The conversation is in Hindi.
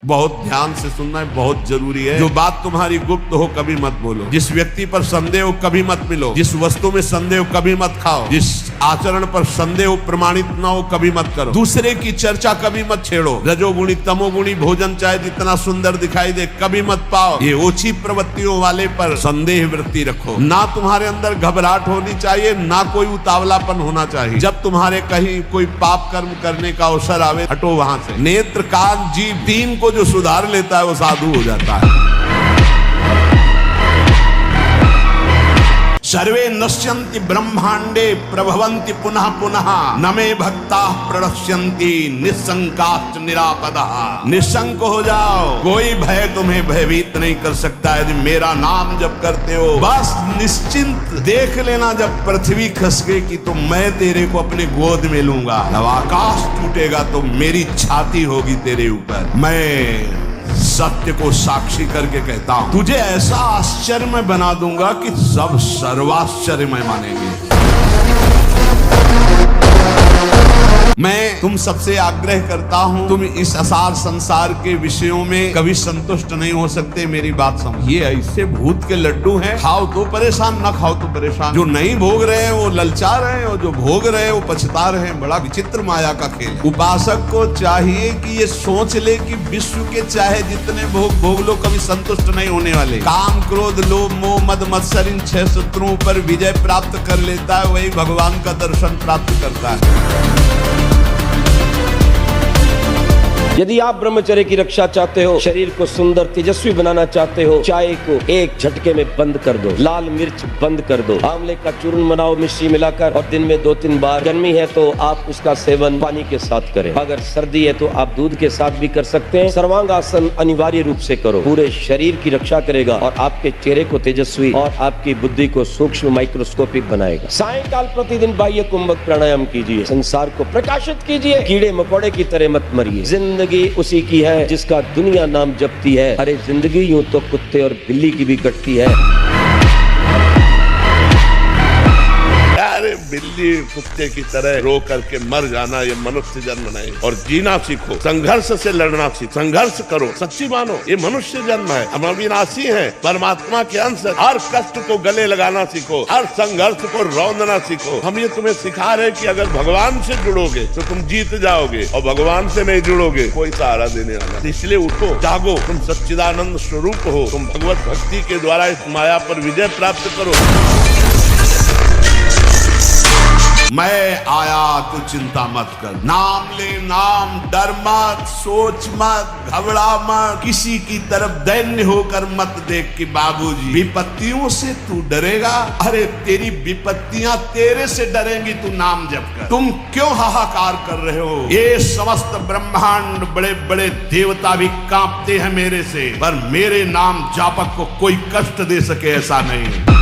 बहुत ध्यान से सुनना है, बहुत जरूरी है। जो बात तुम्हारी गुप्त हो कभी मत बोलो। जिस व्यक्ति पर संदेह हो कभी मत मिलो। जिस वस्तु में संदेह हो कभी मत खाओ। जिस आचरण पर संदेह हो प्रमाणित ना हो कभी मत करो। दूसरे की चर्चा कभी मत छेड़ो। रजोगुणी तमोगुणी भोजन चाहे जितना सुंदर दिखाई दे कभी मत पाओ। ये ओछी प्रवृत्तियों वाले पर संदेह वृत्ति रखो। ना तुम्हारे अंदर घबराहट होनी चाहिए, ना कोई उतावलापन होना चाहिए। जब तुम्हारे कहीं कोई पाप कर्म करने का अवसर आवे, हटो वहां से। नेत्र कान जीभ तीन को जो सुधार लेता है वो साधु हो जाता है। सर्वे नश्यन्ति ब्रह्मांडे प्रभवन्ति पुनः पुनः न मे भक्ताः प्रणश्यन्ति निस्संकाश्च निरापदः। निशंक हो जाओ, कोई भय तुम्हें भयभीत नहीं कर सकता है। यदि मेरा नाम जप करते हो बस निश्चिंत देख लेना, जब पृथ्वी खसकेगी तो मैं तेरे को अपने गोद में लूंगा। जब आकाश टूटेगा तो मेरी छाती होगी तेरे ऊपर। मैं सत्य को साक्षी करके कहता हूं, तुझे ऐसा आश्चर्यमय बना दूंगा कि सब सर्वाश्चर्यमय मानेंगे। मैं तुम सबसे आग्रह करता हूं, तुम इस असार संसार के विषयों में कभी संतुष्ट नहीं हो सकते। मेरी बात समझिए, ऐसे भूत के लड्डू हैं, खाओ तो परेशान, ना खाओ तो परेशान। जो नहीं भोग रहे हैं वो ललचा रहे हैं, और जो भोग रहे हैं वो पछता रहे हैं। बड़ा विचित्र माया का खेल। उपासक को चाहिए कि ये सोच ले कि विश्व के चाहे जितने भोग लो कभी संतुष्ट नहीं होने वाले। काम क्रोध लोभ मोह मद मत्सर इन 6 शत्रुओं पर विजय प्राप्त कर लेता है, वही भगवान का दर्शन प्राप्त करता है। यदि आप ब्रह्मचर्य की रक्षा चाहते हो, शरीर को सुंदर तेजस्वी बनाना चाहते हो, चाय को एक झटके में बंद कर दो, लाल मिर्च बंद कर दो, आंवले का चूर्ण बनाओ मिश्री मिलाकर, और दिन में 2-3 बार। गर्मी है तो आप उसका सेवन पानी के साथ करें। अगर सर्दी है तो आप दूध के साथ भी कर सकते हैं। सर्वांगासन अनिवार्य रूप से करो, पूरे शरीर की रक्षा करेगा और आपके चेहरे को तेजस्वी और आपकी बुद्धि को सूक्ष्म माइक्रोस्कोपिक बनाएगा। सायंकाल प्रतिदिन बाह्य कुंभक प्राणायाम कीजिए, संसार को प्रकाशित कीजिए। कीड़े मकोड़े की तरह मत मरिए। जिंदगी उसी की है जिसका दुनिया नाम जपती है। अरे जिंदगी यूं तो कुत्ते और बिल्ली की भी कटती है। अरे बिल्ली कुत्ते की तरह रो करके मर जाना ये मनुष्य जन्म नहीं। और जीना सीखो, संघर्ष से लड़ना सीखो, संघर्ष करो, सच्ची मानो ये मनुष्य जन्म है। हम अविनाशी हैं, परमात्मा के अंश। हर कष्ट को गले लगाना सीखो, हर संघर्ष को रौंदना सीखो। हम ये तुम्हें सिखा रहे कि अगर भगवान से जुड़ोगे तो तुम जीत जाओगे, और भगवान से नहीं जुड़ोगे कोई सहारा देने वाला। इसलिए उठो, जागो, तुम सच्चिदानंद स्वरूप हो। तुम भगवत भक्ति के द्वारा इस माया पर विजय प्राप्त करो। मैं आया तो चिंता मत कर, नाम ले नाम, डर मत, सोच मत, घबरा मत, किसी की तरफ दैन्य होकर मत देख कि बाबूजी विपत्तियों से तू डरेगा। अरे तेरी विपत्तियां तेरे से डरेंगी, तू नाम जप कर। तुम क्यों हाहाकार कर रहे हो? ये समस्त ब्रह्मांड बड़े बड़े देवता भी कांपते हैं मेरे से, पर मेरे नाम जापक को कोई कष्ट दे सके ऐसा नहीं।